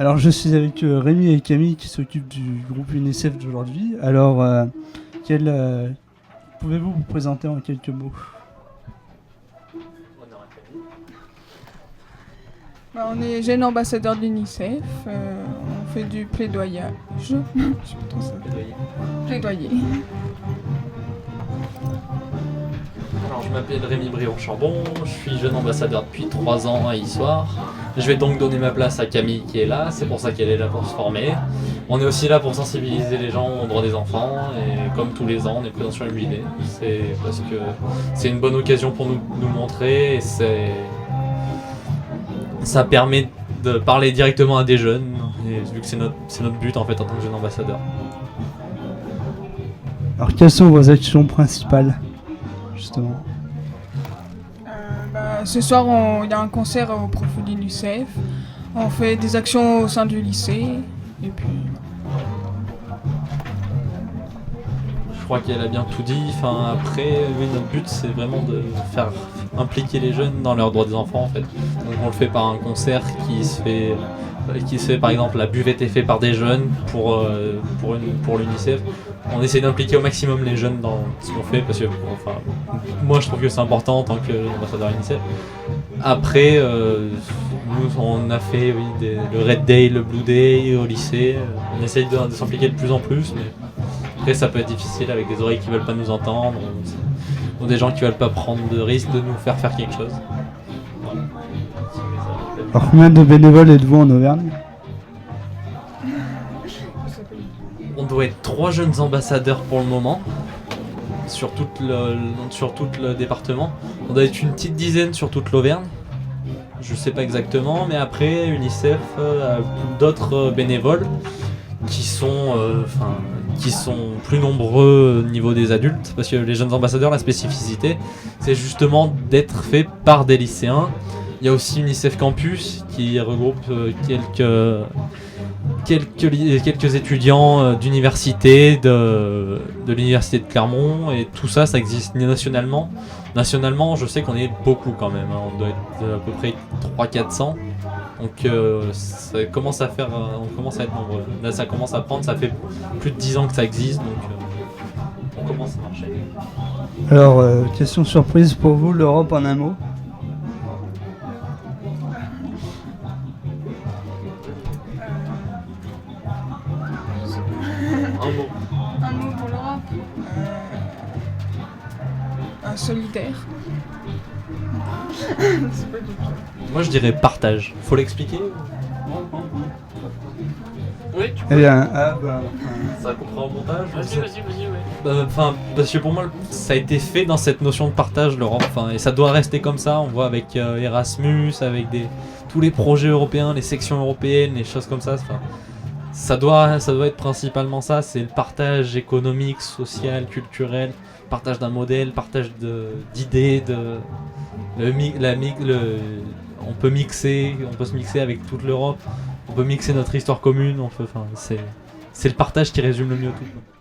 Alors je suis avec Rémi et Camille qui s'occupent du groupe UNICEF d'aujourd'hui. Alors, pouvez-vous vous présenter en quelques mots? On est jeunes ambassadeurs de l'UNICEF, on fait du plaidoyage. Plaidoyer. Alors, je m'appelle Rémi Brion-Chambon, je suis jeune ambassadeur depuis 3 ans à Issoire. Je vais donc donner ma place à Camille qui est là, c'est pour ça qu'elle est là pour se former. On est aussi là pour sensibiliser les gens aux droits des enfants et comme tous les ans on est présent sur MJD. C'est parce que c'est une bonne occasion pour nous montrer et ça permet de parler directement à des jeunes, et vu que c'est notre but en fait en tant que jeune ambassadeur. Alors quelles sont vos actions principales, justement? Ce soir, il y a un concert au profit de l'UNICEF. On fait des actions au sein du lycée. Et puis... Je crois qu'elle a bien tout dit. Enfin, après, oui, notre but, c'est vraiment de faire impliquer les jeunes dans leurs droits des enfants, en fait. Donc, on le fait par un concert qui se fait par exemple, la buvette est faite par des jeunes pour l'UNICEF. On essaie d'impliquer au maximum les jeunes dans ce qu'on fait parce que, enfin, moi, je trouve que c'est important en tant qu'ambassadeur UNICEF. Après, nous, on a fait le Red Day, le Blue Day au lycée. On essaye de s'impliquer de plus en plus, mais après, ça peut être difficile avec des oreilles qui veulent pas nous entendre ou des gens qui veulent pas prendre de risques de nous faire quelque chose. Voilà. Alors combien de bénévoles êtes-vous en Auvergne? On doit être 3 jeunes ambassadeurs pour le moment, sur tout le département. On doit être une petite dizaine sur toute l'Auvergne. Je sais pas exactement, mais après UNICEF a d'autres bénévoles qui sont plus nombreux au niveau des adultes, parce que les jeunes ambassadeurs, la spécificité, c'est justement d'être fait par des lycéens. Il y a aussi UNICEF Campus qui regroupe quelques étudiants d'université, de l'université de Clermont, et tout ça, ça existe nationalement. Nationalement, je sais qu'on est beaucoup quand même, hein. On doit être à peu près 300-400. Donc ça commence à être nombreux. Là, ça commence à prendre, ça fait plus de 10 ans que ça existe, donc on commence à marcher. Alors, question surprise pour vous, l'Europe en un mot? Un mot pour l'Europe. Un solidaire. C'est pas du tout. Moi je dirais partage. Faut l'expliquer? Oui, tu peux. Eh bien, Ça coupera au montage? Vas-y, ouais. Parce que pour moi, ça a été fait dans cette notion de partage, l'Europe. Et ça doit rester comme ça. On voit avec Erasmus, avec tous les projets européens, les sections européennes, les choses comme ça. Ça doit être principalement ça. C'est le partage économique, social, culturel, partage d'un modèle, partage d'idées, on peut se mixer avec toute l'Europe. On peut mixer notre histoire commune. C'est le partage qui résume le mieux tout.